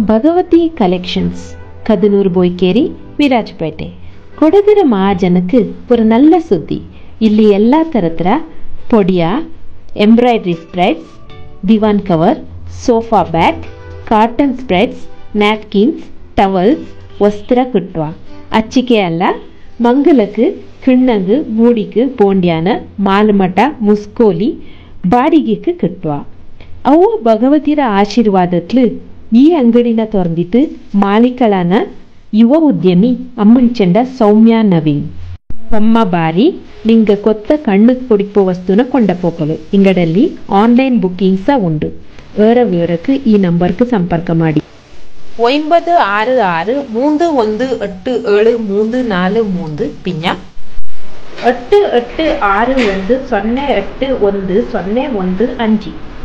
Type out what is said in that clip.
Bhagavati collections Kadanur Boikeri Virajpet ಕೊಡಗರ ಮಹಾಜನಕ್ಕೆ ஒரு நல்ல ಸುದ್ದಿ. ಇಲ್ಲಿ ಎಲ್ಲ ಥರದ ಪೊಡಿಯ embroidery spreads, divan cover, sofa bag, cotton spreads, napkins, towels, ವಸ್ತ್ರ കിട്ടുക. അച്ചിക്ക് അല്ല മംഗലക്ക് കിണ്ണങ്ക് മൂടിക്ക് പോണ്ടിയാന മാലമട്ട മുസ്കോಲಿ ಬಾಡಿಗೆಗೆ കിട്ടുക. ಅವು ಭಗವತಿರ ಆಶೀರ್ವಾದತ್ಲು ಈ ಅಂಗಡಿನ ತೊರೆದಿತ್ತು ಮಾಲೀಕಳಾನ ಯುವ ಉದ್ಯಮಿ ಅಮ್ಮಂಚಂಡ ಸೌಮ್ಯ ನವೀನ್. ಅಮ್ಮ ಬಾರಿ ನಿಂಗೆ ಕೊತ್ತ ಕಣ್ಣು പൊടിപ്പോ ವಸ್ತುನ ಕೊಂಡಪೋಕಲು ಇಂಗಡಲ್ಲಿ ಆನ್ಲೈನ್ ಬುಕಿಂಗ್ ಸಹ ಉಂಟು. വേറെ വിവരക്ക് ഈ നമ്പർക്ക് ಸಂಪರ್ಕ ಮಾಡಿ. 9663187343 പിന്നെ 8861081015.